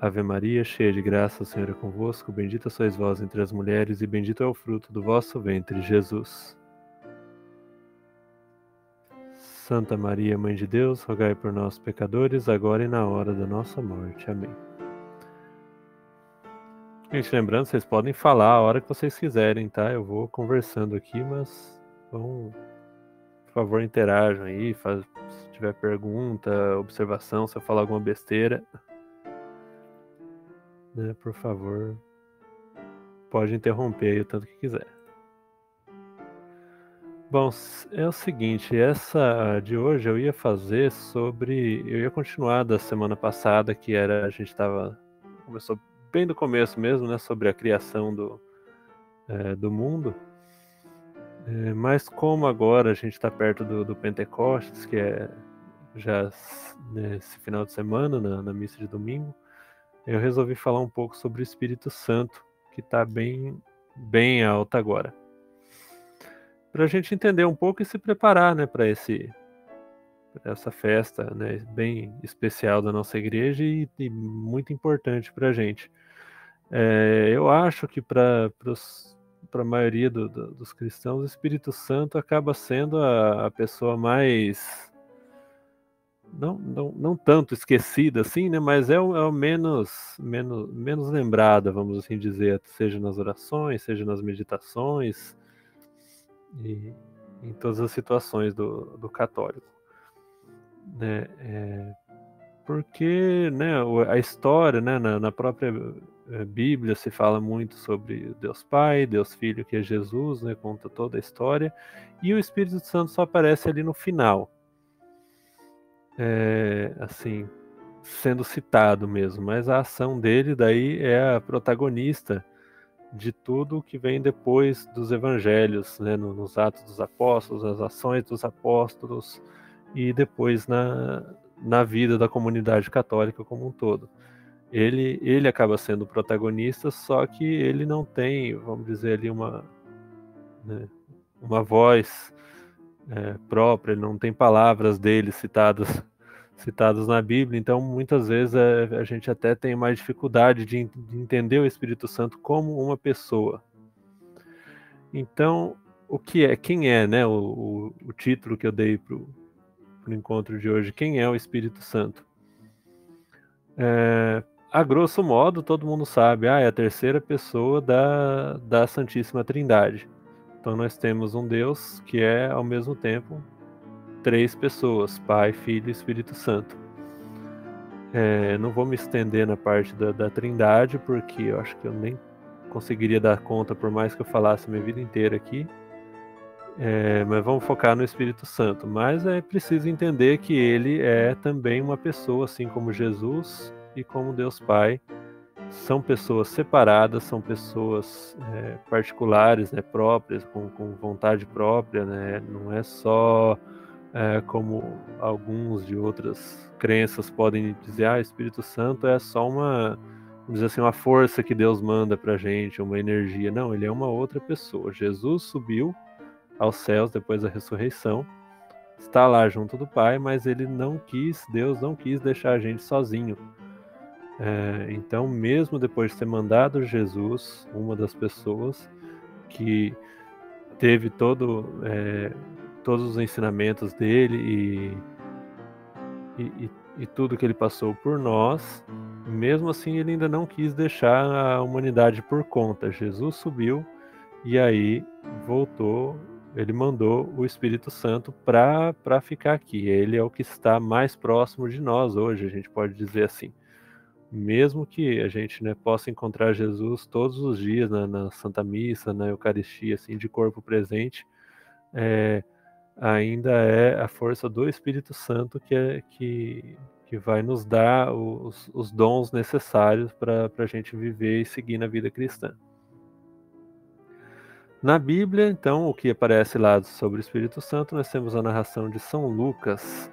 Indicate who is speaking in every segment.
Speaker 1: Ave Maria, cheia de graça, o Senhor é convosco, bendita sois vós entre as mulheres, e bendito é o fruto do vosso ventre, Jesus. Santa Maria, Mãe de Deus, rogai por nós, pecadores, agora e na hora da nossa morte. Amém. Gente, lembrando, vocês podem falar a hora que vocês quiserem, tá? Eu vou conversando aqui, mas vão, por favor, interajam aí, se tiver pergunta, observação, se eu falar alguma besteira, né, por favor, pode interromper aí o tanto que quiser. Bom, é o seguinte, essa de hoje eu ia fazer eu ia continuar da semana passada, que era, a gente começou bem do começo mesmo, né, sobre a criação do mundo, mas como agora a gente está perto do Pentecostes, que é já nesse final de semana, na missa de domingo, eu resolvi falar um pouco sobre o Espírito Santo, que está bem alto agora. Para a gente entender um pouco e se preparar, né, para essa festa, né, bem especial da nossa igreja e muito importante para a gente. Eu acho que para a maioria dos cristãos, o Espírito Santo acaba sendo a pessoa mais, não tanto esquecida assim, né, mas é o menos lembrada, vamos assim dizer, seja nas orações, seja nas meditações, e em todas as situações do católico, né? Porque, né, a história, né, na própria Bíblia se fala muito sobre Deus Pai, Deus Filho, que é Jesus, né, conta toda a história, e o Espírito Santo só aparece ali no final, assim, sendo citado mesmo, mas a ação dele daí é a protagonista de tudo que vem depois dos evangelhos, né, nos Atos dos Apóstolos, as ações dos apóstolos e depois na vida da comunidade católica como um todo. Ele acaba sendo o protagonista, só que ele não tem, vamos dizer ali, uma voz própria, ele não tem palavras dele citadas na Bíblia, então muitas vezes a gente até tem mais dificuldade de entender o Espírito Santo como uma pessoa. Então, quem é, né, o título que eu dei pro encontro de hoje, quem é o Espírito Santo? A grosso modo, todo mundo sabe, é a terceira pessoa da Santíssima Trindade. Então nós temos um Deus que é, ao mesmo tempo, três pessoas, Pai, Filho e Espírito Santo. Não vou me estender na parte da Trindade, porque eu acho que eu nem conseguiria dar conta, por mais que eu falasse minha vida inteira aqui. Mas vamos focar no Espírito Santo. Mas é preciso entender que ele é também uma pessoa, assim como Jesus e como Deus Pai. São pessoas separadas, são pessoas particulares, né, próprias, com vontade própria, né? Não é só como alguns de outras crenças podem dizer, Espírito Santo é só vamos dizer assim, uma força que Deus manda pra gente, uma energia. Não, ele é uma outra pessoa. Jesus subiu aos céus depois da ressurreição, está lá junto do Pai, mas Deus não quis deixar a gente sozinho. Então, mesmo depois de ter mandado Jesus, uma das pessoas que teve todos os ensinamentos dele e tudo que ele passou por nós, mesmo assim ele ainda não quis deixar a humanidade por conta. Jesus subiu e aí voltou, ele mandou o Espírito Santo para ficar aqui. Ele é o que está mais próximo de nós hoje, a gente pode dizer assim. Mesmo que a gente, né, possa encontrar Jesus todos os dias na Santa Missa, na Eucaristia, assim, de corpo presente, ainda é a força do Espírito Santo que vai nos dar os dons necessários para a gente viver e seguir na vida cristã. Na Bíblia, então, o que aparece lá sobre o Espírito Santo, nós temos a narração de São Lucas,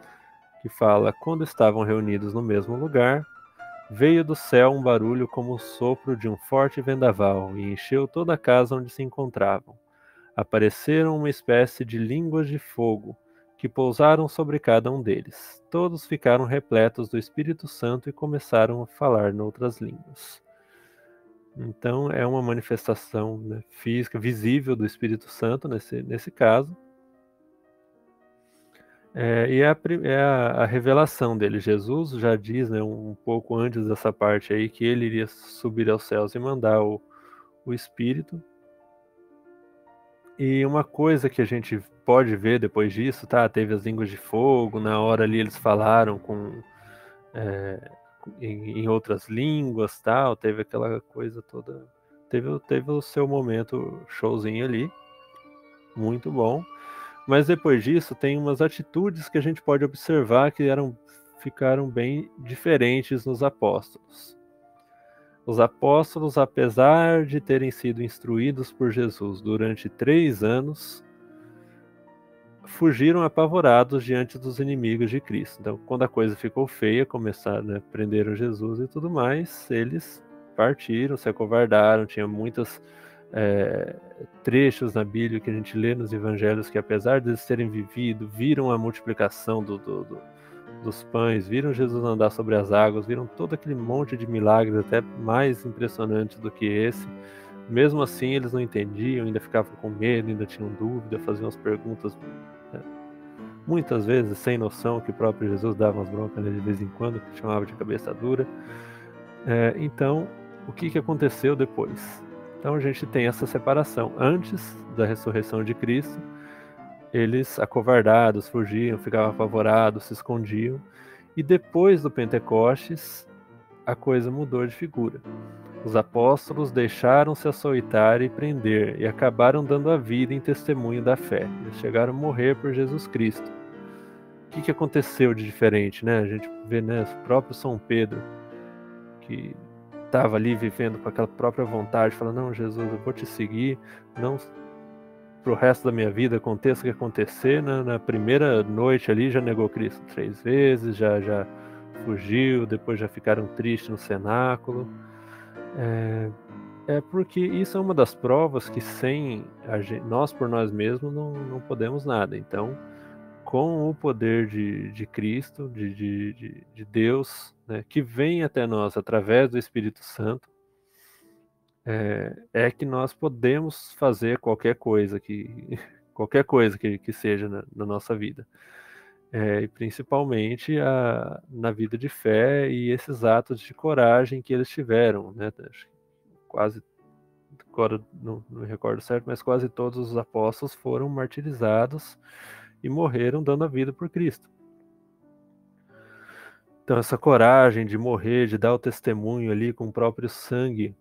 Speaker 1: que fala: quando estavam reunidos no mesmo lugar, veio do céu um barulho como o sopro de um forte vendaval e encheu toda a casa onde se encontravam. Apareceram uma espécie de línguas de fogo, que que pousaram sobre cada um deles. Todos ficaram repletos do Espírito Santo e começaram a falar noutras línguas. Então, é uma manifestação, né, física, visível do Espírito Santo nesse caso. E é a revelação dele. Jesus já diz, né, um pouco antes dessa parte aí, que ele iria subir aos céus e mandar o Espírito. E uma coisa que a gente pode ver depois disso, tá? Teve as línguas de fogo, na hora ali eles falaram em outras línguas, tal, teve aquela coisa toda. Teve o seu momento showzinho ali, muito bom. Mas depois disso tem umas atitudes que a gente pode observar que ficaram bem diferentes nos apóstolos. Os apóstolos, apesar de terem sido instruídos por Jesus durante 3 anos, fugiram apavorados diante dos inimigos de Cristo. Então, quando a coisa ficou feia, começaram, né, prenderam Jesus e tudo mais, eles partiram, se acovardaram. Tinha muitos trechos na Bíblia que a gente lê nos evangelhos que, apesar de eles terem vivido, viram a multiplicação dos pães, viram Jesus andar sobre as águas, viram todo aquele monte de milagres, até mais impressionantes do que esse. Mesmo assim, eles não entendiam, ainda ficavam com medo, ainda tinham dúvida, faziam as perguntas, muitas vezes sem noção, que o próprio Jesus dava umas broncas de vez em quando, que chamava de cabeça dura. Então, o que aconteceu depois? Então a gente tem essa separação. Antes da ressurreição de Cristo, eles acovardados, fugiam, ficavam apavorados, se escondiam. E depois do Pentecostes, a coisa mudou de figura. Os apóstolos deixaram-se açoitar e prender e acabaram dando a vida em testemunho da fé. Eles chegaram a morrer por Jesus Cristo. O que aconteceu de diferente, né? A gente vê, né, o próprio São Pedro, que estava ali vivendo com aquela própria vontade, falando: não, Jesus, eu vou te seguir, não pro resto da minha vida, aconteça o que acontecer. Na primeira noite ali já negou Cristo 3 vezes, já fugiu, depois já ficaram tristes no cenáculo. Porque isso é uma das provas que sem nós por nós mesmos não podemos nada. Então, com o poder de Cristo, de Deus, né, que vem até nós através do Espírito Santo, que nós podemos fazer qualquer coisa que seja na nossa vida. E principalmente na vida de fé e esses atos de coragem que eles tiveram, né? Quase, agora não me recordo certo, mas quase todos os apóstolos foram martirizados e morreram dando a vida por Cristo. Então essa coragem de morrer, de dar o testemunho ali com o próprio sangue,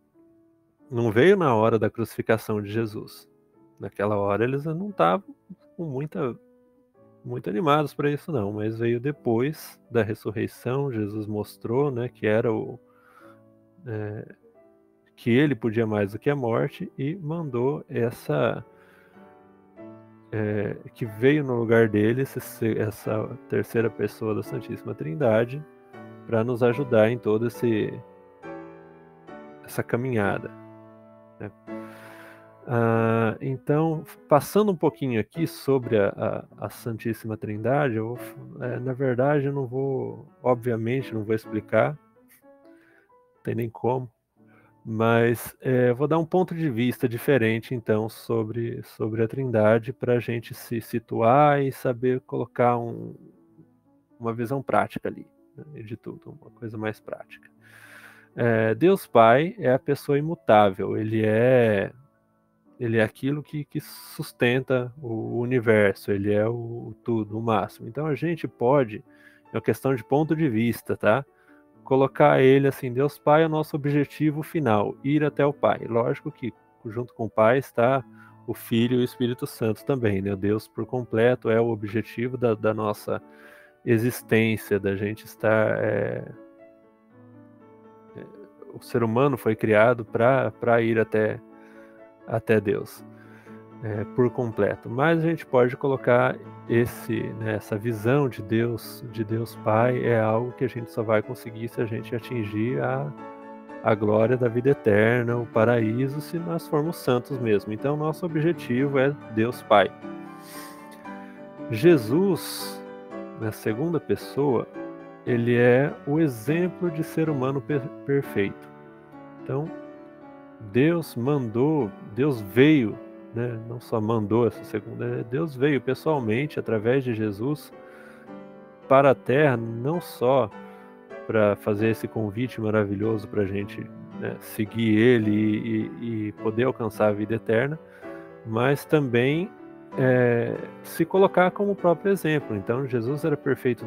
Speaker 1: não veio na hora da crucificação de Jesus. Naquela hora eles não estavam muito animados para isso não, mas veio depois da ressurreição. Jesus mostrou, né, que era que ele podia mais do que a morte, e mandou que veio no lugar dele essa terceira pessoa da Santíssima Trindade para nos ajudar em toda essa caminhada, né? Então, passando um pouquinho aqui sobre a Santíssima Trindade, na verdade, obviamente, não vou explicar, não tem nem como, mas vou dar um ponto de vista diferente, então, sobre a Trindade, para a gente se situar e saber colocar uma visão prática ali, né, de tudo, uma coisa mais prática. Deus Pai é a pessoa imutável, ele é aquilo que sustenta o universo, ele é o tudo, o máximo. Então a gente pode, é uma questão de ponto de vista, tá? Colocar ele assim: Deus Pai é o nosso objetivo final, ir até o Pai. Lógico que junto com o Pai está o Filho e o Espírito Santo também, né? Deus por completo é o objetivo da nossa existência, da gente estar... o ser humano foi criado para ir até Deus, por completo. Mas a gente pode colocar essa visão de Deus Pai, é algo que a gente só vai conseguir se a gente atingir a glória da vida eterna, o paraíso, se nós formos santos mesmo. Então nosso objetivo é Deus Pai. Jesus, na segunda pessoa, ele é o exemplo de ser humano perfeito. Então, Deus veio, né? Não só mandou essa segunda, Deus veio pessoalmente através de Jesus para a Terra, não só para fazer esse convite maravilhoso para a gente, né, seguir Ele e poder alcançar a vida eterna, mas também se colocar como o próprio exemplo. Então, Jesus era perfeito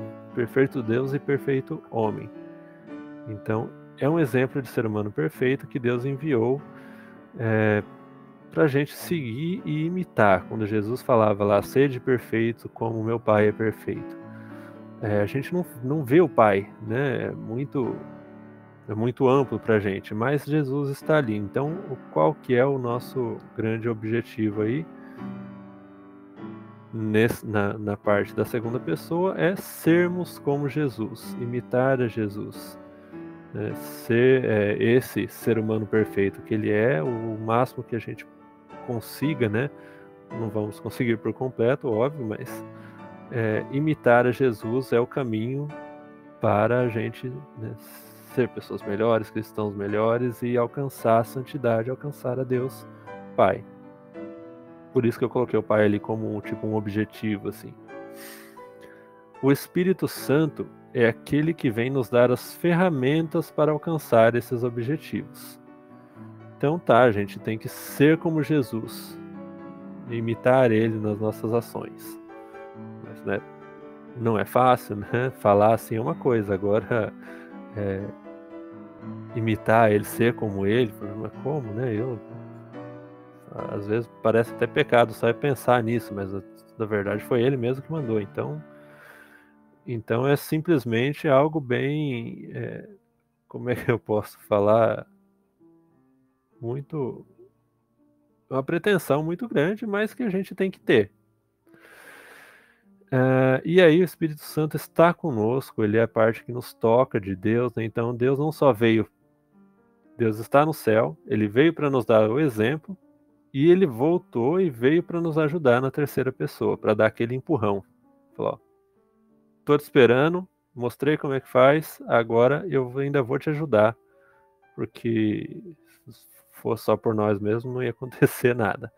Speaker 1: Deus e perfeito homem. Então, é um exemplo de ser humano perfeito que Deus enviou para a gente seguir e imitar. Quando Jesus falava lá, sede perfeito como meu Pai é perfeito. A gente não vê o Pai, né? É muito amplo para a gente, mas Jesus está ali. Então, qual que é o nosso grande objetivo aí? Na parte da segunda pessoa é sermos como Jesus, imitar a Jesus, ser esse ser humano perfeito que ele é, o máximo que a gente consiga, né? Não vamos conseguir por completo, óbvio, mas imitar a Jesus é o caminho para a gente, né, ser pessoas melhores, cristãos melhores e alcançar a santidade, alcançar a Deus Pai. Por isso que eu coloquei o Pai ali como um objetivo, assim. O Espírito Santo é aquele que vem nos dar as ferramentas para alcançar esses objetivos. Então tá, a gente tem que ser como Jesus, imitar Ele nas nossas ações. Mas, né, não é fácil, né? Falar assim é uma coisa, agora imitar Ele, ser como Ele, mas como, né? Às vezes parece até pecado só pensar nisso, mas na verdade foi Ele mesmo que mandou. Então é simplesmente algo bem, como é que eu posso falar? Muito, uma pretensão muito grande, mas que a gente tem que ter. E aí o Espírito Santo está conosco, ele é a parte que nos toca de Deus, né? Então Deus não só veio, Deus está no céu, ele veio para nos dar o exemplo, e ele voltou e veio para nos ajudar na terceira pessoa, para dar aquele empurrão. Falou, ó, tô te esperando, mostrei como é que faz, agora eu ainda vou te ajudar, porque se fosse só por nós mesmos não ia acontecer nada.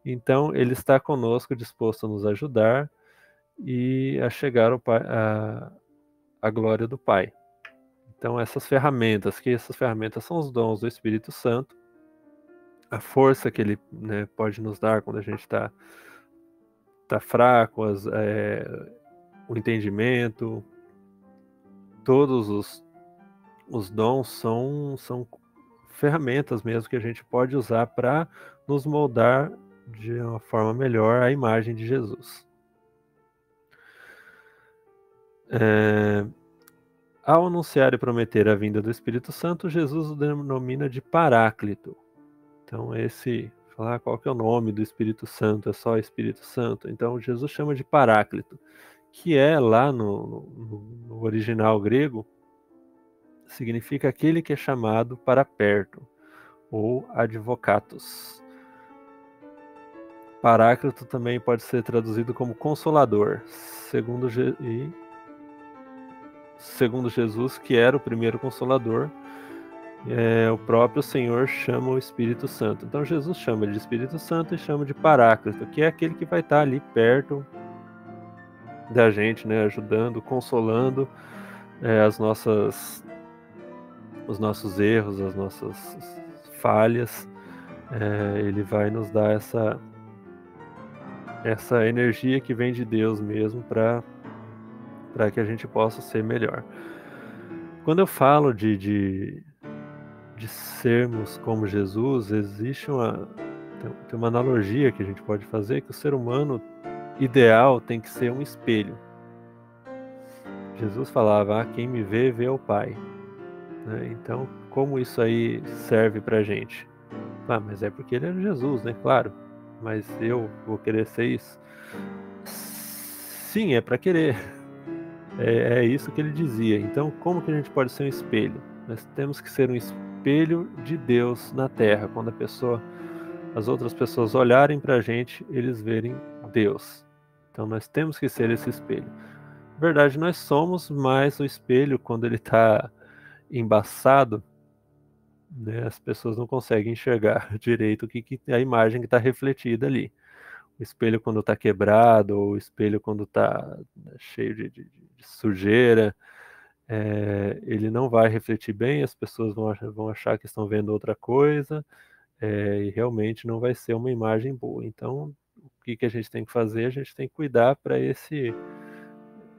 Speaker 1: Então ele está conosco, disposto a nos ajudar e a chegar ao Pai, a glória do Pai. Então essas ferramentas são os dons do Espírito Santo, a força que ele, né, pode nos dar quando a gente está fraco, o entendimento, todos os dons são ferramentas mesmo que a gente pode usar para nos moldar de uma forma melhor à imagem de Jesus. Ao anunciar e prometer a vinda do Espírito Santo, Jesus o denomina de Paráclito. Então falar qual que é o nome do Espírito Santo, é só Espírito Santo. Então Jesus chama de Paráclito, que é lá no original grego, significa aquele que é chamado para perto, ou advocatus. Paráclito também pode ser traduzido como consolador, segundo Jesus, que era o primeiro consolador, o próprio Senhor chama o Espírito Santo. Então Jesus chama de Espírito Santo e chama de Paráclito, que é aquele que vai estar ali perto da gente, né, ajudando, consolando os nossos erros, as nossas falhas. Ele vai nos dar essa energia que vem de Deus mesmo para que a gente possa ser melhor. Quando eu falo de sermos como Jesus, tem uma analogia que a gente pode fazer, que o ser humano ideal tem que ser um espelho. Jesus falava, quem me vê, vê o Pai. Né? Então, como isso aí serve pra gente? Mas é porque ele era Jesus, né? Claro. Mas eu vou querer ser isso? Sim, é para querer. É isso que ele dizia. Então, como que a gente pode ser um espelho? Nós temos que ser um espelho de Deus na Terra. Quando as outras pessoas olharem para a gente, eles verem Deus. Então nós temos que ser esse espelho. Na verdade, nós somos mais o espelho quando ele está embaçado, né? As pessoas não conseguem enxergar direito a imagem que está refletida ali. O espelho quando está quebrado, ou o espelho quando está cheio de sujeira, ele não vai refletir bem, as pessoas vão achar que estão vendo outra coisa, e realmente não vai ser uma imagem boa. Então, o que a gente tem que fazer? A gente tem que cuidar para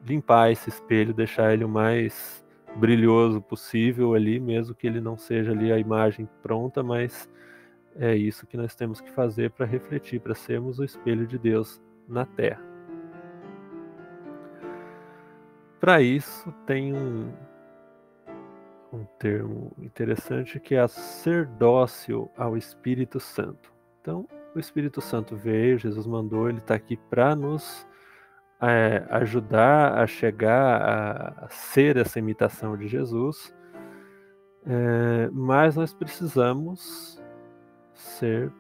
Speaker 1: limpar esse espelho, deixar ele o mais brilhoso possível ali, mesmo que ele não seja ali a imagem pronta, mas é isso que nós temos que fazer para refletir, para sermos o espelho de Deus na Terra. Para isso, tem um termo interessante que é ser dócil ao Espírito Santo. Então, o Espírito Santo veio, Jesus mandou, ele está aqui para nos ajudar a chegar a ser essa imitação de Jesus, mas nós precisamos ser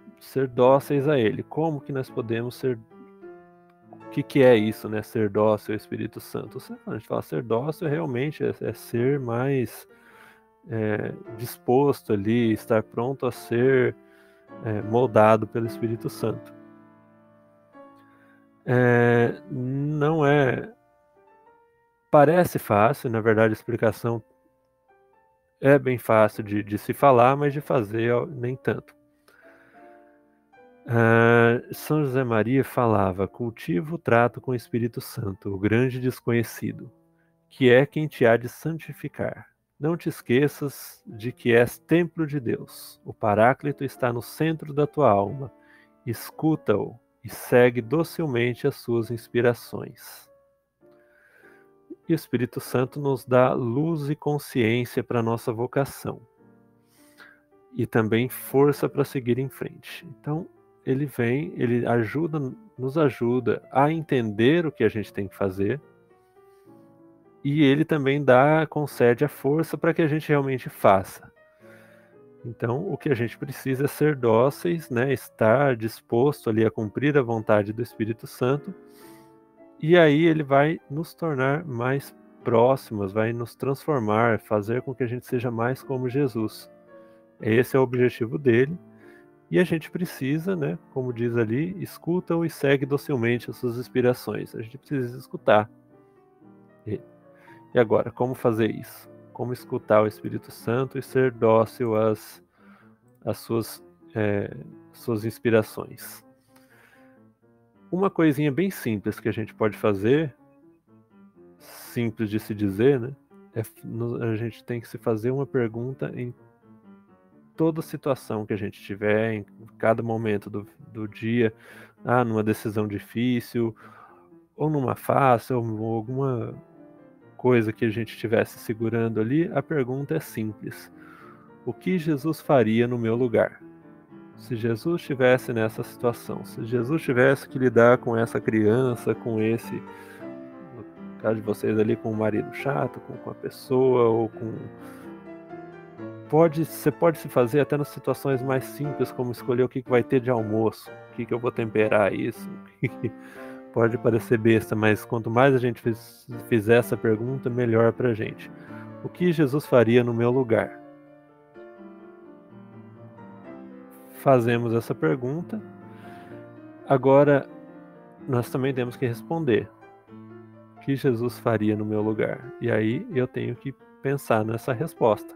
Speaker 1: dóceis a Ele. Como que nós podemos ser? O que é isso, né? Ser dócil ao Espírito Santo? Quando a gente fala ser dócil, realmente é ser mais disposto ali, estar pronto a ser moldado pelo Espírito Santo. Não é. Parece fácil, na verdade a explicação é bem fácil de se falar, mas de fazer nem tanto. São José Maria falava: cultiva o trato com o Espírito Santo, o grande desconhecido, que é quem te há de santificar. Não te esqueças de que és templo de Deus. O Paráclito está no centro da tua alma. Escuta-o e segue docilmente as suas inspirações. E o Espírito Santo nos dá luz e consciência para a nossa vocação. E também força para seguir em frente. Então, ele vem, ele nos ajuda a entender o que a gente tem que fazer, e ele também concede a força para que a gente realmente faça. Então, o que a gente precisa é ser dóceis, né? Estar disposto ali a cumprir a vontade do Espírito Santo, e aí ele vai nos tornar mais próximos, vai nos transformar, fazer com que a gente seja mais como Jesus. Esse é o objetivo dele. E a gente precisa, né, como diz ali, escuta-o e segue docilmente as suas inspirações. A gente precisa escutar. E agora, como fazer isso? Como escutar o Espírito Santo e ser dócil às suas inspirações? Uma coisinha bem simples que a gente pode fazer, simples de se dizer, né? A gente tem que se fazer uma pergunta em toda situação que a gente tiver, em cada momento do dia, numa decisão difícil, ou numa fácil, ou alguma coisa que a gente estivesse segurando ali, a pergunta é simples: o que Jesus faria no meu lugar? Se Jesus estivesse nessa situação, se Jesus tivesse que lidar com essa criança, com esse, no caso de vocês ali, com o marido chato, com a pessoa, ou com... Você pode se fazer até nas situações mais simples, como escolher o que vai ter de almoço, o que eu vou temperar isso. Pode parecer besta, mas quanto mais a gente fizer essa pergunta, melhor para a gente. O que Jesus faria no meu lugar? Fazemos essa pergunta. Agora, nós também temos que responder: o que Jesus faria no meu lugar? E aí eu tenho que pensar nessa resposta.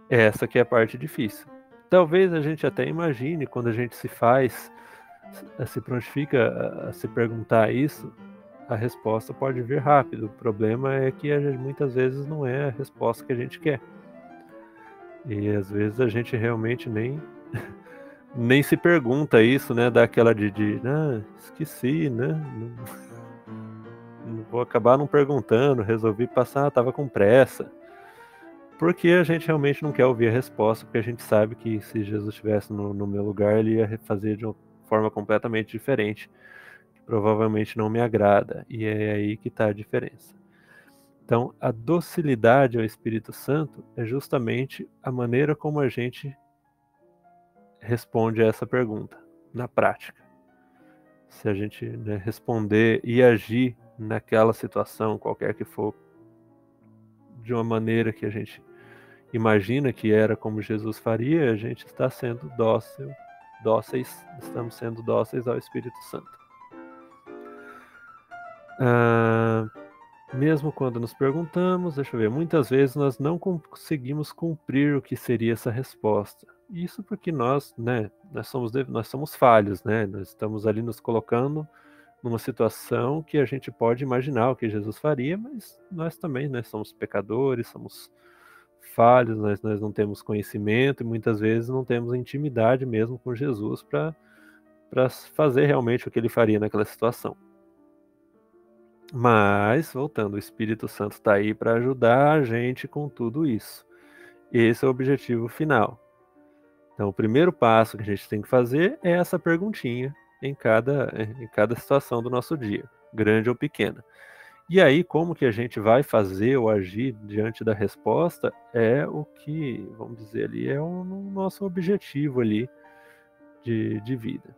Speaker 1: Essa que é a parte difícil. Talvez a gente até imagine, quando a gente se prontifica a se perguntar isso, a resposta pode vir rápido. O problema é que muitas vezes não é a resposta que a gente quer. E às vezes a gente realmente nem se pergunta isso, né? Dá aquela esqueci, né? Não vou acabar não perguntando, resolvi passar, estava com pressa. Porque a gente realmente não quer ouvir a resposta, porque a gente sabe que se Jesus estivesse no meu lugar, ele ia fazer de uma forma completamente diferente, que provavelmente não me agrada, e é aí que está a diferença. Então, a docilidade ao Espírito Santo é justamente a maneira como a gente responde a essa pergunta, na prática. se a gente, né, responder e agir naquela situação, qualquer que for, de uma maneira que a gente imagina que era como Jesus faria, a gente está sendo dóceis, estamos sendo dóceis ao Espírito Santo. Mesmo quando nos perguntamos, deixa eu ver, muitas vezes nós não conseguimos cumprir o que seria essa resposta. Isso porque nós, né, nós somos falhos, né? Nós estamos ali nos colocando numa situação que a gente pode imaginar o que Jesus faria, mas nós também, né, somos pecadores, somos falhos, nós não temos conhecimento e muitas vezes não temos intimidade mesmo com Jesus para fazer realmente o que ele faria naquela situação. Mas, voltando, o Espírito Santo está aí para ajudar a gente com tudo isso. Esse é o objetivo final. Então, o primeiro passo que a gente tem que fazer é essa perguntinha em cada situação do nosso dia, grande ou pequena. E aí, como que a gente vai fazer ou agir diante da resposta é o que, vamos dizer ali, é o nosso objetivo ali de vida.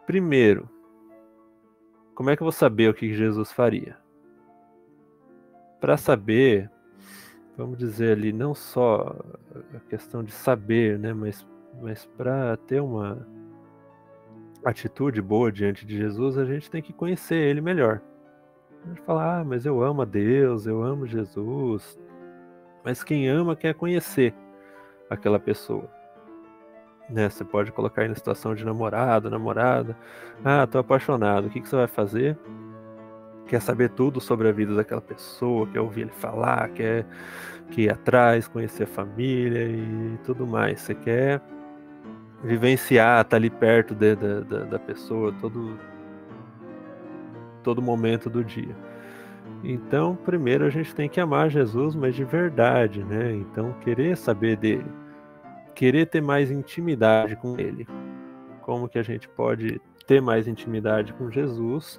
Speaker 1: Primeiro, como é que eu vou saber o que Jesus faria? Para saber, vamos dizer ali, não só a questão de saber, né, mas para ter uma atitude boa diante de Jesus, a gente tem que conhecer ele melhor. A gente fala, mas eu amo a Deus, eu amo Jesus. Mas quem ama quer conhecer aquela pessoa. Né? Você pode colocar aí na situação de namorado, namorada. Tô apaixonado. O que você vai fazer? Quer saber tudo sobre a vida daquela pessoa, quer ouvir ele falar, quer ir atrás, conhecer a família e tudo mais. Você quer vivenciar, estar ali perto da pessoa todo momento do dia. Então, primeiro a gente tem que amar Jesus, mas de verdade, né? Então, querer saber dele, querer ter mais intimidade com ele. Como que a gente pode ter mais intimidade com Jesus,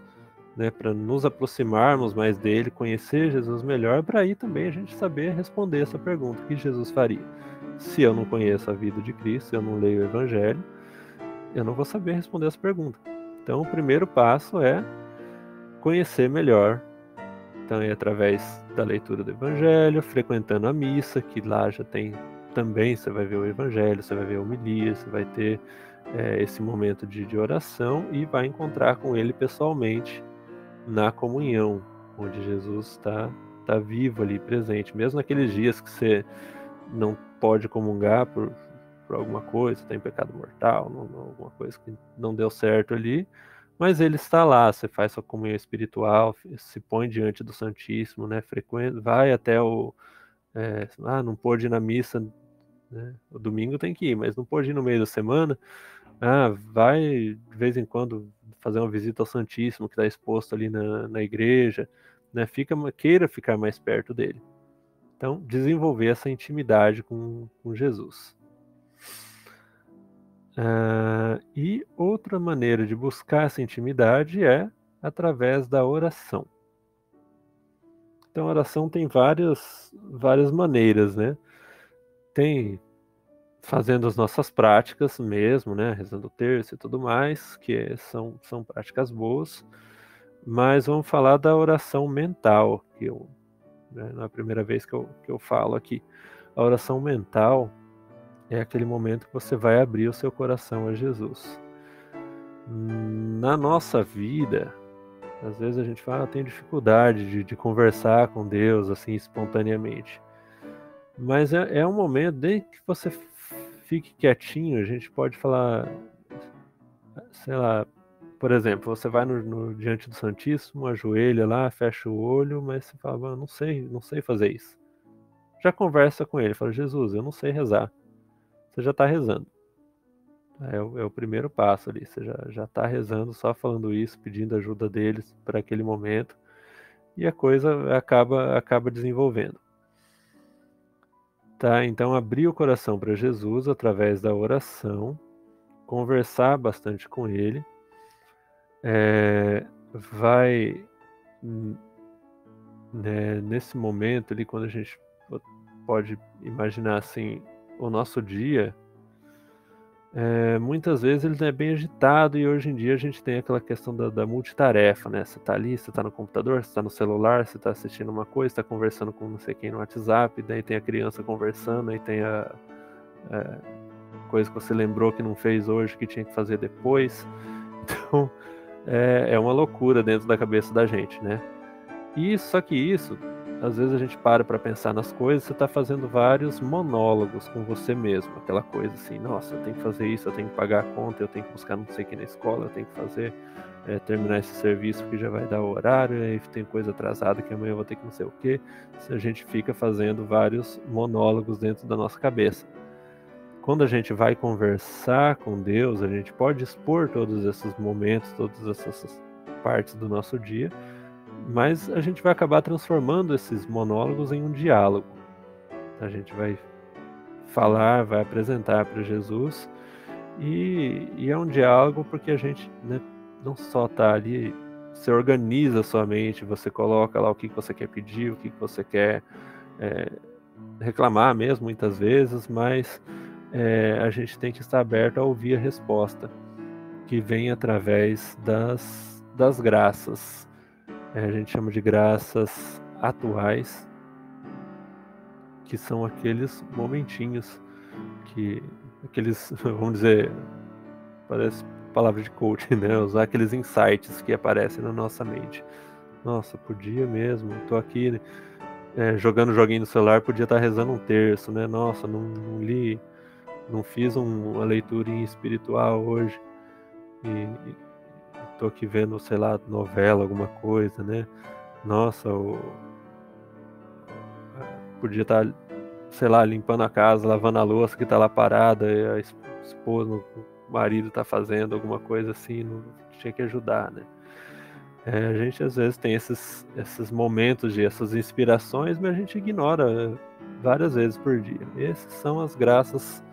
Speaker 1: né? Para nos aproximarmos mais dele, conhecer Jesus melhor, para aí também a gente saber responder essa pergunta: o que Jesus faria? Se eu não conheço a vida de Cristo, se eu não leio o Evangelho, eu não vou saber responder essa pergunta. Então, o primeiro passo é conhecer melhor. Então, é através da leitura do Evangelho, frequentando a missa, que lá já tem também, você vai ver o Evangelho, você vai ver a homilia, você vai ter esse momento de oração e vai encontrar com ele pessoalmente na comunhão, onde Jesus está vivo ali, presente. Mesmo naqueles dias que você não pode comungar por alguma coisa, está em pecado mortal, alguma coisa que não deu certo ali, mas ele está lá, você faz sua comunhão espiritual, se põe diante do Santíssimo, né? Frequenta, vai até não pôde ir na missa, né? O domingo tem que ir, mas não pôde ir no meio da semana, vai de vez em quando fazer uma visita ao Santíssimo que está exposto ali na igreja, né? Queira ficar mais perto dele. Então, desenvolver essa intimidade com Jesus. E outra maneira de buscar essa intimidade é através da oração. Então, a oração tem várias maneiras, né? Tem fazendo as nossas práticas mesmo, né? Rezando o terço e tudo mais, que são práticas boas. Mas vamos falar da oração mental, né, na primeira vez que eu falo aqui. A oração mental é aquele momento que você vai abrir o seu coração a Jesus. Na nossa vida, às vezes a gente fala, eu tenho dificuldade de conversar com Deus assim espontaneamente. Mas é um momento, desde que você fique quietinho, a gente pode falar, sei lá, por exemplo, você vai diante do Santíssimo, ajoelha lá, fecha o olho, mas você fala, não sei fazer isso. Já conversa com ele, fala, Jesus, eu não sei rezar. Você já está rezando. É o primeiro passo ali, você já está rezando, só falando isso, pedindo ajuda deles para aquele momento, e a coisa acaba desenvolvendo. Tá? Então, abrir o coração para Jesus através da oração, conversar bastante com ele, vai, né, nesse momento ali, quando a gente pode imaginar assim, o nosso dia, muitas vezes ele é bem agitado e hoje em dia a gente tem aquela questão da multitarefa, né? Você tá ali, você tá no computador, você tá no celular, você tá assistindo uma coisa, está conversando com não sei quem no WhatsApp, daí tem a criança conversando, aí tem a coisa que você lembrou que não fez hoje, que tinha que fazer depois. Então, é uma loucura dentro da cabeça da gente, né? E só que isso, às vezes a gente para pensar nas coisas, você está fazendo vários monólogos com você mesmo, aquela coisa assim, nossa, eu tenho que fazer isso, eu tenho que pagar a conta, eu tenho que buscar não sei o que na escola, eu tenho que fazer, terminar esse serviço que já vai dar o horário, aí tem coisa atrasada que amanhã eu vou ter que não sei o que. A gente fica fazendo vários monólogos dentro da nossa cabeça. Quando a gente vai conversar com Deus, a gente pode expor todos esses momentos, todas essas partes do nosso dia, mas a gente vai acabar transformando esses monólogos em um diálogo. A gente vai falar, vai apresentar para Jesus, e é um diálogo porque a gente, né, não só está ali, você organiza a sua mente, você coloca lá o que você quer pedir, o que você quer reclamar mesmo, muitas vezes, mas a gente tem que estar aberto a ouvir a resposta, que vem através das graças. A gente chama de graças atuais, que são aqueles momentinhos aqueles, vamos dizer, parece palavra de coaching, né? Usar aqueles insights que aparecem na nossa mente. Nossa, podia mesmo, tô aqui jogando joguinho no celular, podia estar rezando um terço, né? Nossa, não li, não fiz uma leitura em espiritual hoje, e tô aqui vendo, sei lá, novela, alguma coisa, né? Nossa, podia estar, sei lá, limpando a casa, lavando a louça que tá lá parada, e a esposa, o marido tá fazendo alguma coisa assim, não tinha que ajudar, né? A gente às vezes tem esses momentos de essas inspirações, mas a gente ignora várias vezes por dia. Essas são as graças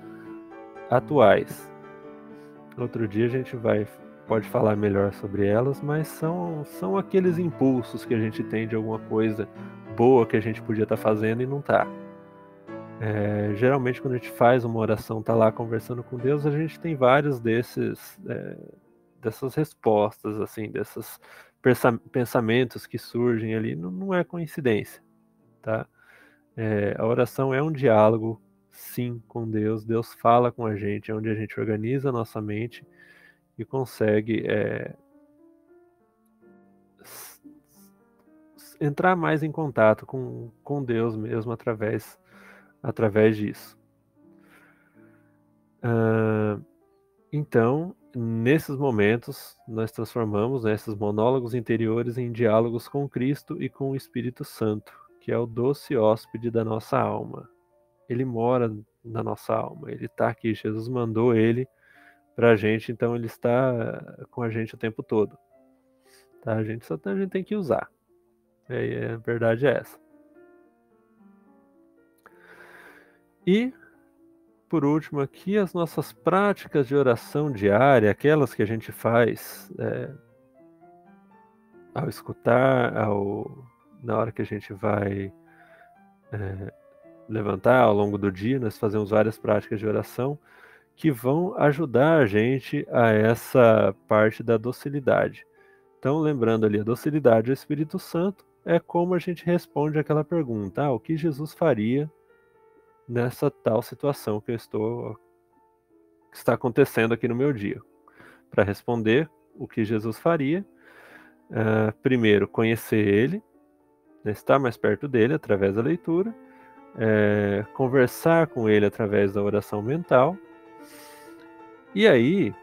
Speaker 1: atuais. Outro dia a gente pode falar melhor sobre elas, mas são aqueles impulsos que a gente tem de alguma coisa boa que a gente podia estar fazendo e não está. Geralmente quando a gente faz uma oração, está lá conversando com Deus, a gente tem vários dessas respostas, assim, desses pensamentos que surgem ali, não é coincidência, tá? A oração é um diálogo, sim, com Deus. Deus fala com a gente, é onde a gente organiza a nossa mente e consegue entrar mais em contato com Deus mesmo através disso. Então, nesses momentos, nós transformamos, né, esses monólogos interiores em diálogos com Cristo e com o Espírito Santo, que é o doce hóspede da nossa alma. Ele mora na nossa alma, ele está aqui. Jesus mandou ele para a gente, então ele está com a gente o tempo todo. Tá? A gente tem que usar. A verdade é essa. E, por último, aqui as nossas práticas de oração diária, aquelas que a gente faz ao escutar, na hora que a gente vai levantar ao longo do dia, nós fazemos várias práticas de oração que vão ajudar a gente a essa parte da docilidade. Então, lembrando ali, a docilidade ao Espírito Santo é como a gente responde aquela pergunta: o que Jesus faria nessa tal situação que está acontecendo aqui no meu dia? Para responder o que Jesus faria, primeiro, conhecer Ele, né, estar mais perto dele através da leitura, conversar com Ele através da oração mental, e aí,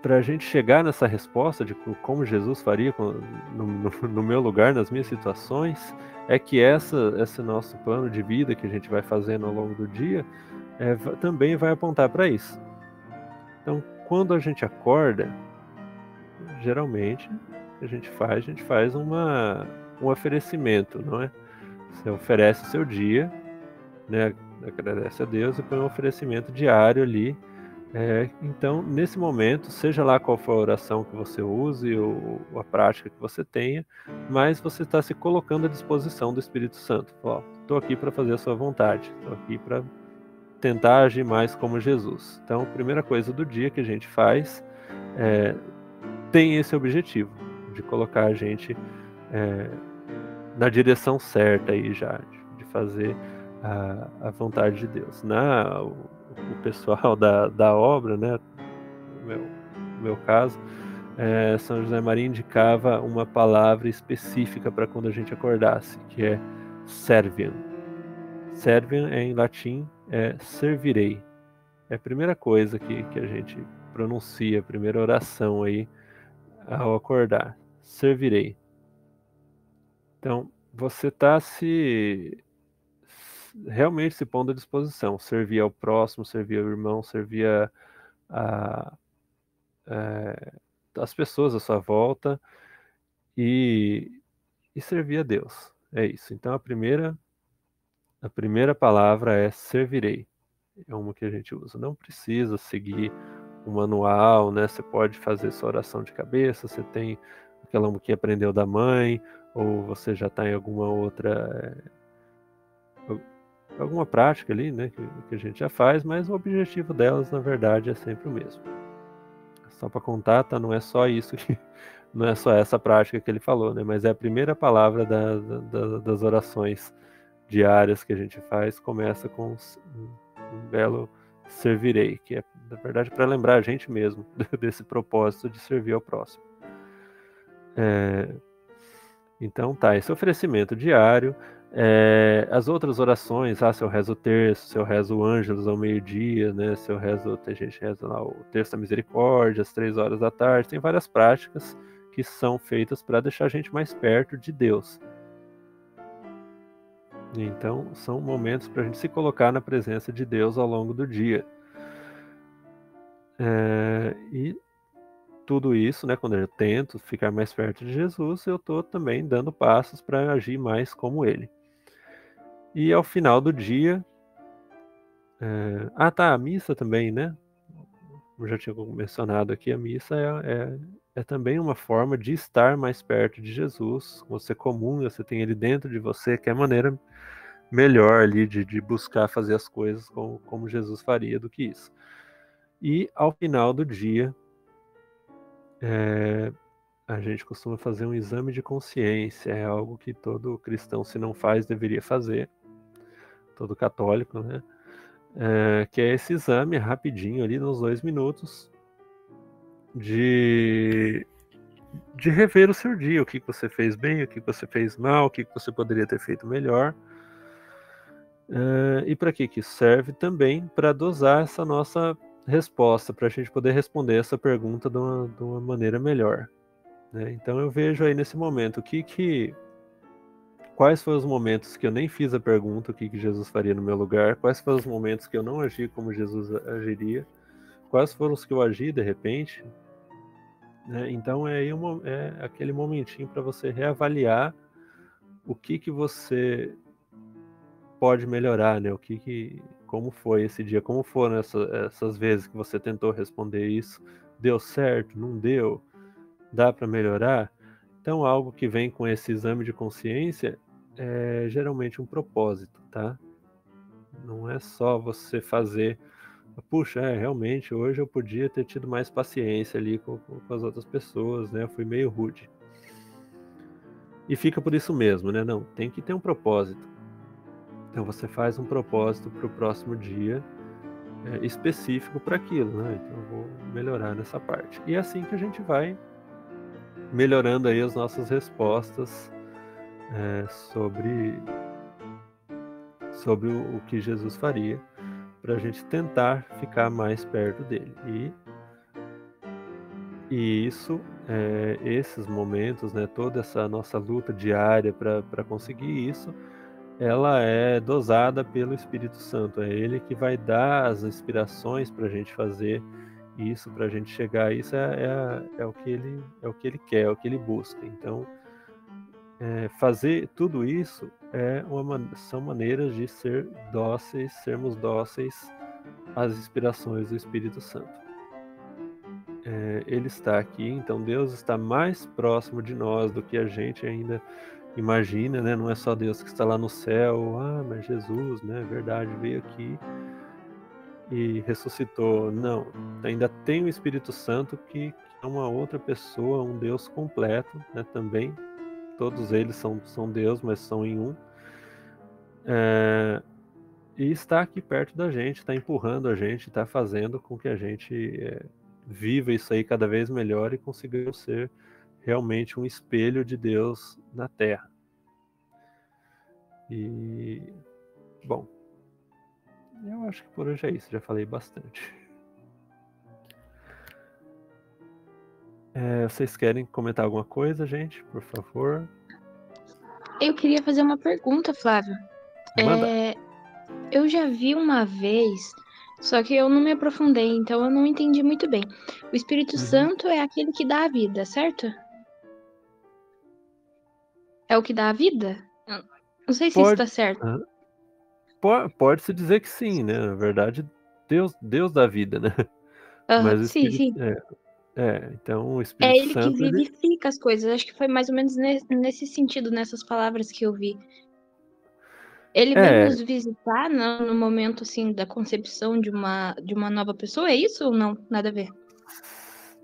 Speaker 1: para a gente chegar nessa resposta de como Jesus faria no meu lugar, nas minhas situações, é que esse nosso plano de vida que a gente vai fazendo ao longo do dia também vai apontar para isso. Então, quando a gente acorda, geralmente a gente faz um oferecimento, não é? Você oferece o seu dia, né? Agradece a Deus e põe um oferecimento diário ali. Então, nesse momento, seja lá qual for a oração que você use ou a prática que você tenha, mas você está se colocando à disposição do Espírito Santo. Estou aqui para fazer a sua vontade, estou aqui para tentar agir mais como Jesus. Então, a primeira coisa do dia que a gente faz tem esse objetivo, de colocar a gente na direção certa aí já, de fazer a vontade de Deus. O pessoal da obra, né, no meu caso, São José Maria indicava uma palavra específica para quando a gente acordasse, que é serviam. Serviam em latim é servirei. É a primeira coisa que a gente pronuncia, a primeira oração aí ao acordar. Servirei. Então, você está realmente se pondo à disposição. Servir ao próximo, servir ao irmão, servir as pessoas à sua volta e servir a Deus. É isso. Então, a primeira palavra é servirei. É uma que a gente usa. Não precisa seguir o manual, né? Você pode fazer sua oração de cabeça, você tem aquela que aprendeu da mãe, ou você já está em alguma prática ali, né? Que a gente já faz, mas o objetivo delas, na verdade, é sempre o mesmo. Só para contar, tá? Não é só isso não é só essa prática que ele falou, né? Mas é a primeira palavra das orações diárias que a gente faz, começa com um belo servirei, que é, na verdade, para lembrar a gente mesmo desse propósito de servir ao próximo. Então tá, esse oferecimento diário, as outras orações, se eu rezo o terço, se eu rezo o ângelus ao meio-dia, né, se eu rezo, a gente reza lá o terço da misericórdia, às 3 horas da tarde, tem várias práticas que são feitas para deixar a gente mais perto de Deus. Então, são momentos para a gente se colocar na presença de Deus ao longo do dia. E tudo isso, né, quando eu tento ficar mais perto de Jesus, eu estou também dando passos para agir mais como Ele. E ao final do dia... a missa também, né? Eu já tinha mencionado aqui, a missa é também uma forma de estar mais perto de Jesus. Você comunga, você tem Ele dentro de você, que é a maneira melhor ali de buscar fazer as coisas como Jesus faria do que isso. E ao final do dia, a gente costuma fazer um exame de consciência, é algo que todo cristão, se não faz, deveria fazer, todo católico, né? Que é esse exame rapidinho ali, nos 2 minutos, de rever o seu dia, o que você fez bem, o que você fez mal, o que você poderia ter feito melhor. E para que isso serve? Também para dosar essa nossa resposta, para a gente poder responder essa pergunta de uma maneira melhor. Né? Então eu vejo aí nesse momento quais foram os momentos que eu nem fiz a pergunta, o que Jesus faria no meu lugar, quais foram os momentos que eu não agi como Jesus agiria, quais foram os que eu agi de repente. Né? Então é aquele momentinho para você reavaliar o que você pode melhorar, né? Como foi esse dia, como foram essas vezes que você tentou responder isso, deu certo, não deu, dá para melhorar? Então algo que vem com esse exame de consciência é geralmente um propósito, tá? Não é só você fazer, puxa, realmente hoje eu podia ter tido mais paciência ali com as outras pessoas, né? Eu fui meio rude. E fica por isso mesmo, né? Não, tem que ter um propósito. Então você faz um propósito para o próximo dia específico para aquilo, né? Então eu vou melhorar nessa parte. E é assim que a gente vai melhorando aí as nossas respostas sobre o que Jesus faria, para a gente tentar ficar mais perto dele. E isso, esses momentos, né, toda essa nossa luta diária para conseguir isso, ela é dosada pelo Espírito Santo. É Ele que vai dar as inspirações para a gente fazer isso, para a gente chegar a isso. É o que ele quer, é o que ele busca. Então, fazer tudo isso são maneiras de sermos dóceis às inspirações do Espírito Santo. Ele está aqui, então Deus está mais próximo de nós do que a gente ainda imagina, né? Não é só Deus que está lá no céu, mas Jesus, né? Verdade, veio aqui. e ressuscitou. Não, ainda tem o Espírito Santo que é uma outra pessoa, um Deus completo, né, também. Todos eles são Deus, mas são em um. E está aqui perto da gente, está empurrando a gente, está fazendo com que a gente viva isso aí cada vez melhor e consigamos ser realmente um espelho de Deus na Terra. E, bom, eu acho que por hoje é isso, já falei bastante. Vocês querem comentar alguma coisa, gente? Por favor.
Speaker 2: Eu queria fazer uma pergunta, Flávio.
Speaker 1: Manda.
Speaker 2: Eu já vi uma vez, só que eu não me aprofundei, então eu não entendi muito bem. O Espírito
Speaker 1: Uhum.
Speaker 2: Santo é aquele que dá a vida, certo? É o que dá a vida? Eu não sei se isso
Speaker 1: Pode,
Speaker 2: tá certo.
Speaker 1: pode-se dizer que sim, né? Na verdade, Deus dá vida, né?
Speaker 2: Aham,
Speaker 1: Mas o
Speaker 2: sim,
Speaker 1: Espírito.
Speaker 2: sim.
Speaker 1: Então o
Speaker 2: É
Speaker 1: Espírito
Speaker 2: ele que
Speaker 1: Santo, ele.
Speaker 2: vivifica as coisas. Acho que foi mais ou menos nesse sentido, nessas palavras que eu vi. Ele vem
Speaker 1: É,
Speaker 2: nos visitar no momento assim da concepção de uma nova pessoa, é isso ou não? Nada a ver.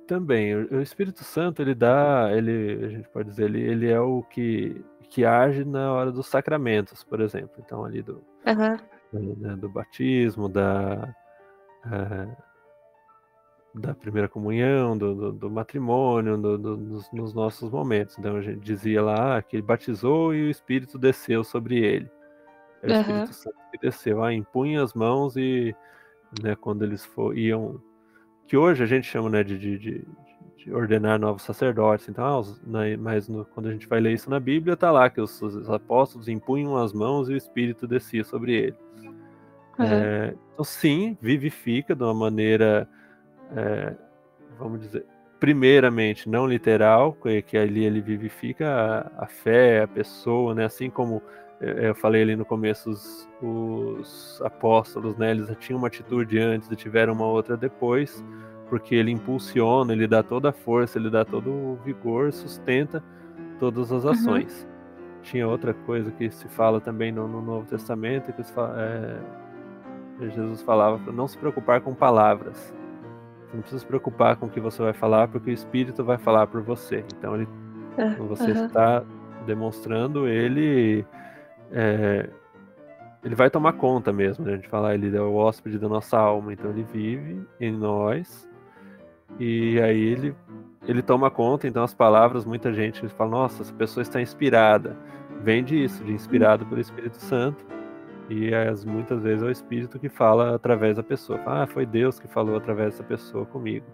Speaker 1: também, o Espírito Santo, ele dá, a gente pode dizer, ele é o que age na hora dos sacramentos, por exemplo. Então, ali
Speaker 2: Aham,
Speaker 1: do batismo, da primeira comunhão, do matrimônio, nos nossos momentos. Então, a gente dizia lá que ele batizou e o Espírito desceu sobre ele. É o Espírito
Speaker 2: aham,
Speaker 1: Santo que desceu, impunha as mãos e, né, quando eles iam, que hoje a gente chama, né, de ordenar novos sacerdotes. Então, mas quando a gente vai ler isso na Bíblia, tá lá que os apóstolos impunham as mãos e o Espírito descia sobre ele.
Speaker 2: aham,
Speaker 1: Então, sim, vivifica de uma maneira, vamos dizer, primeiramente não literal, que ali ele vivifica a fé, a pessoa, né? Assim como eu falei ali no começo, os apóstolos, né? Eles já tinham uma atitude antes e tiveram uma outra depois, porque ele impulsiona, ele dá toda a força, ele dá todo o vigor, sustenta todas as
Speaker 2: uhum.
Speaker 1: ações. Tinha outra coisa que se fala também no Novo Testamento, que Jesus falava para não se preocupar com palavras. Você não precisa se preocupar com o que você vai falar, porque o Espírito vai falar por você. Então, quando você
Speaker 2: Aham,
Speaker 1: está demonstrando, ele vai tomar conta mesmo, né? A gente fala, ele é o hóspede da nossa alma, então ele vive em nós e aí ele toma conta. Então, as palavras, muita gente fala, nossa, essa pessoa está inspirada. Vem disso, de inspirado pelo Espírito Santo. E muitas vezes é o Espírito que fala através da pessoa. Foi Deus que falou através dessa pessoa comigo.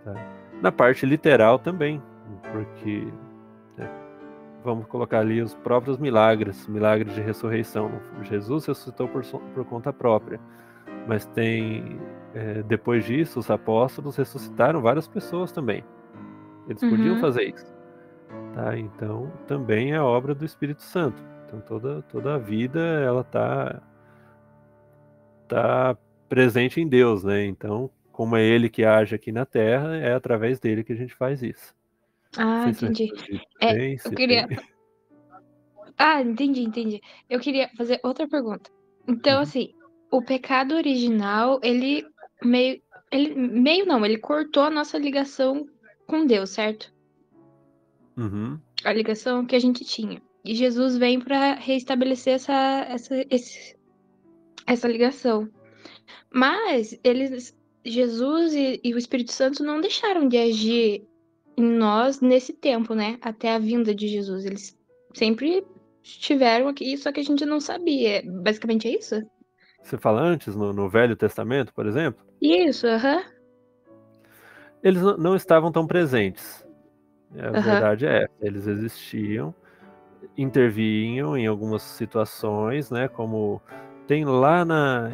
Speaker 1: Tá? Na parte literal também, porque, né, vamos colocar ali os próprios milagres de ressurreição. Jesus ressuscitou por conta própria, mas depois disso, os apóstolos ressuscitaram várias pessoas também. Eles podiam
Speaker 2: uhum.
Speaker 1: fazer isso. Tá? Então, também é obra do Espírito Santo. Então, toda a vida, ela tá presente em Deus, né? Então, como é Ele que age aqui na Terra, é através dele que a gente faz isso. Não
Speaker 2: Ah,
Speaker 1: sei se eu
Speaker 2: entendi.
Speaker 1: respondi
Speaker 2: É,
Speaker 1: bem,
Speaker 2: eu
Speaker 1: se tem.
Speaker 2: queria. Ah, entendi. Eu queria fazer outra pergunta. Então,
Speaker 1: Uhum.
Speaker 2: assim, o pecado original, meio. Ele meio não, ele cortou a nossa ligação com Deus, certo?
Speaker 1: Uhum.
Speaker 2: A ligação que a gente tinha. E Jesus vem para reestabelecer essa ligação. Mas Jesus e o Espírito Santo não deixaram de agir em nós nesse tempo, né? Até a vinda de Jesus. Eles sempre estiveram aqui, só que a gente não sabia. Basicamente é isso?
Speaker 1: Você fala antes, no Velho Testamento, por exemplo,
Speaker 2: Isso, aham.
Speaker 1: eles não estavam tão presentes. A
Speaker 2: Aham.
Speaker 1: verdade é essa. Eles existiam, intervinham em algumas situações, né? Como tem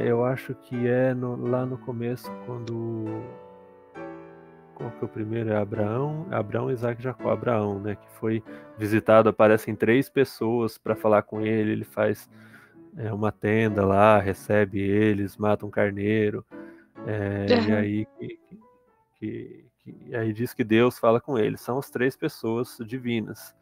Speaker 1: eu acho que lá no começo, qual que é o primeiro? É Abraão, Isaac e Jacó. Abraão, né? Que foi visitado, aparecem 3 pessoas para falar com ele. Ele faz uma tenda lá, recebe eles, mata um carneiro. E
Speaker 2: Aham.
Speaker 1: aí aí diz que Deus fala com ele. São as 3 pessoas divinas.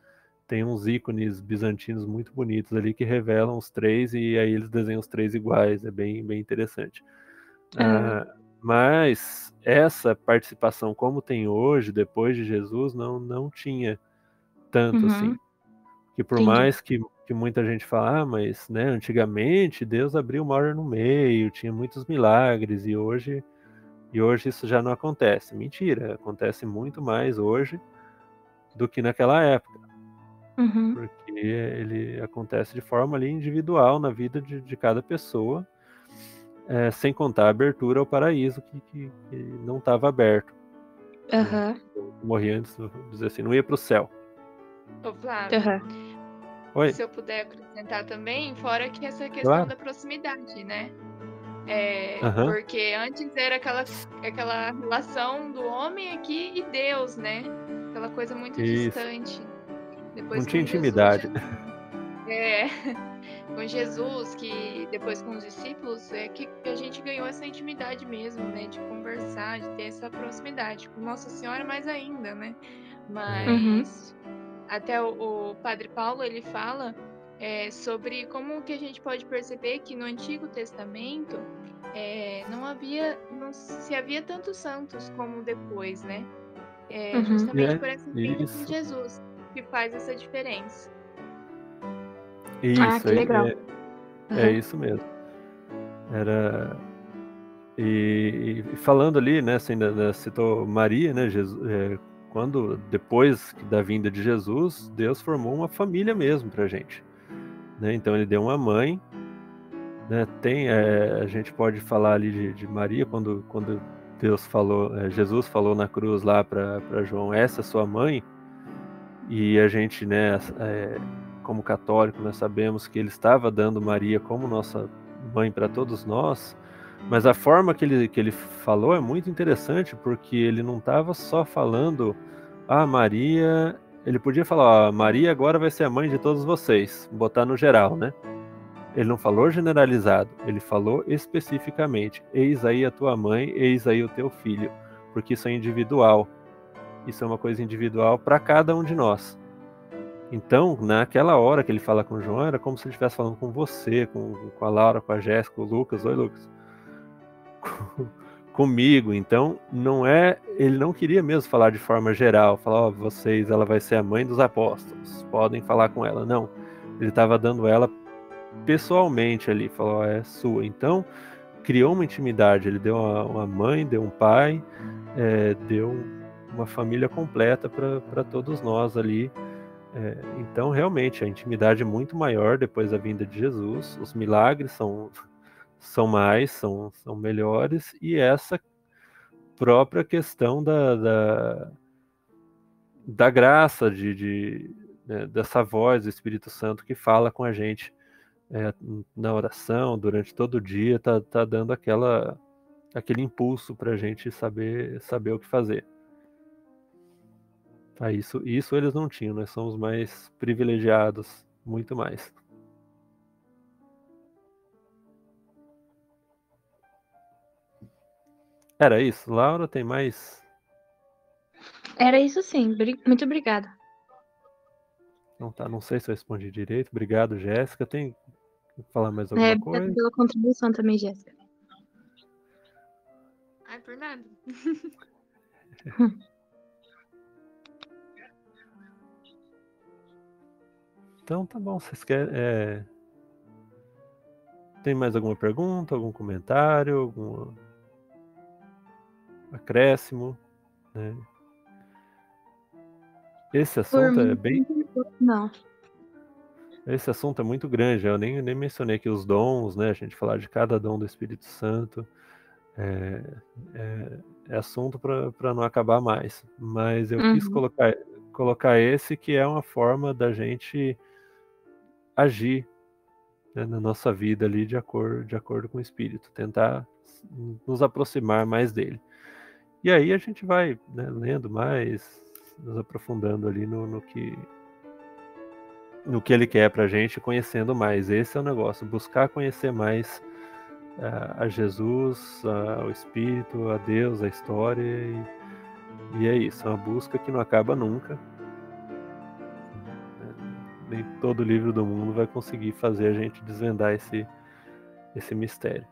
Speaker 1: Tem uns ícones bizantinos muito bonitos ali que revelam os 3 e aí eles desenham os 3 iguais. É bem, bem interessante. Mas essa participação como tem hoje, depois de Jesus, não tinha tanto assim.
Speaker 2: Uhum.
Speaker 1: Que por
Speaker 2: Entendi.
Speaker 1: mais que muita gente fala, mas né, antigamente Deus abriu o mar no meio, tinha muitos milagres, e hoje isso já não acontece. Mentira, acontece muito mais hoje do que naquela época,
Speaker 2: Uhum.
Speaker 1: porque ele acontece de forma ali individual na vida de cada pessoa, sem contar a abertura ao paraíso que não estava aberto. Né?
Speaker 2: Aham.
Speaker 1: Eu morri antes, vou dizer assim, não ia para o céu.
Speaker 3: Ô, Flávio,
Speaker 2: Aham.
Speaker 1: Oi,
Speaker 3: se eu puder acrescentar também, fora que essa questão
Speaker 1: claro.
Speaker 3: da proximidade, né?
Speaker 1: Aham,
Speaker 3: Porque antes era aquela relação do homem aqui e Deus, né? Aquela coisa muito
Speaker 1: isso.
Speaker 3: distante.
Speaker 1: Não
Speaker 3: Depois
Speaker 1: tinha
Speaker 3: com Jesus,
Speaker 1: intimidade.
Speaker 3: é, com Jesus, que depois com os discípulos, é que a gente ganhou essa intimidade mesmo, né? De conversar, de ter essa proximidade. Com Nossa Senhora mais ainda, né?
Speaker 2: Uhum.
Speaker 3: Mas até o Padre Paulo, ele fala sobre como que a gente pode perceber que no Antigo Testamento não se havia tantos santos como depois, né?
Speaker 2: Uhum.
Speaker 3: Justamente por essa vinda de
Speaker 1: Isso.
Speaker 3: Jesus, que faz essa diferença.
Speaker 2: Ah,
Speaker 1: Isso,
Speaker 2: que legal.
Speaker 1: é
Speaker 2: Aham.
Speaker 1: isso mesmo. Era. E falando ali, né, você ainda citou Maria, né, quando, depois da vinda de Jesus, Deus formou uma família mesmo pra gente. Né? Então ele deu uma mãe, né, a gente pode falar ali de Maria, quando Deus falou, Jesus falou na cruz lá para João, essa é sua mãe, e a gente, né, como católico, nós sabemos que ele estava dando Maria como nossa mãe para todos nós, mas a forma que ele falou é muito interessante, porque ele não estava só falando, Maria, ele podia falar, Maria agora vai ser a mãe de todos vocês, botar no geral, né? Ele não falou generalizado, ele falou especificamente, eis aí a tua mãe, eis aí o teu filho, porque isso é individual, isso é uma coisa individual para cada um de nós. Então, naquela hora que ele fala com o João, era como se ele estivesse falando com você, com a Laura, com a Jéssica, com o Lucas. Oi, Lucas. Comigo. Então, ele não queria mesmo falar de forma geral, falar, vocês, ela vai ser a mãe dos apóstolos, podem falar com ela. Não. Ele estava dando ela pessoalmente ali, falou, é sua. Então, criou uma intimidade. Ele deu uma mãe, deu um pai, deu uma família completa para todos nós ali. Então, realmente, a intimidade é muito maior depois da vinda de Jesus, os milagres são melhores, e essa própria questão da graça, né, dessa voz do Espírito Santo que fala com a gente na oração, durante todo o dia, tá dando aquele impulso para a gente saber o que fazer. Tá, isso eles não tinham, nós somos mais privilegiados, muito mais. Era isso. Laura, tem mais?
Speaker 2: Era isso sim. Muito obrigada.
Speaker 1: Não tá, não sei se eu respondi direito. Obrigado, Jéssica. Tem que falar mais alguma
Speaker 2: Obrigada
Speaker 1: coisa?
Speaker 2: pela contribuição também, Jéssica.
Speaker 3: Ai, por nada.
Speaker 1: Então tá bom. Vocês querem? Tem mais alguma pergunta, algum comentário, algum acréscimo? Né? Esse
Speaker 2: Por
Speaker 1: assunto
Speaker 2: mim, não.
Speaker 1: Esse assunto é muito grande. Eu nem mencionei aqui os dons, né? A gente falar de cada dom do Espírito Santo. É, é assunto para não acabar mais. Mas eu quis
Speaker 2: Uhum.
Speaker 1: colocar esse que é uma forma da gente agir, né, na nossa vida ali de acordo com o Espírito, tentar nos aproximar mais dele. E aí a gente vai, né, lendo mais, nos aprofundando ali no que ele quer pra gente, conhecendo mais. Esse é o negócio, buscar conhecer mais a Jesus, ao Espírito, a Deus, a história, e é isso, é uma busca que não acaba nunca. Nem todo livro do mundo vai conseguir fazer a gente desvendar esse mistério.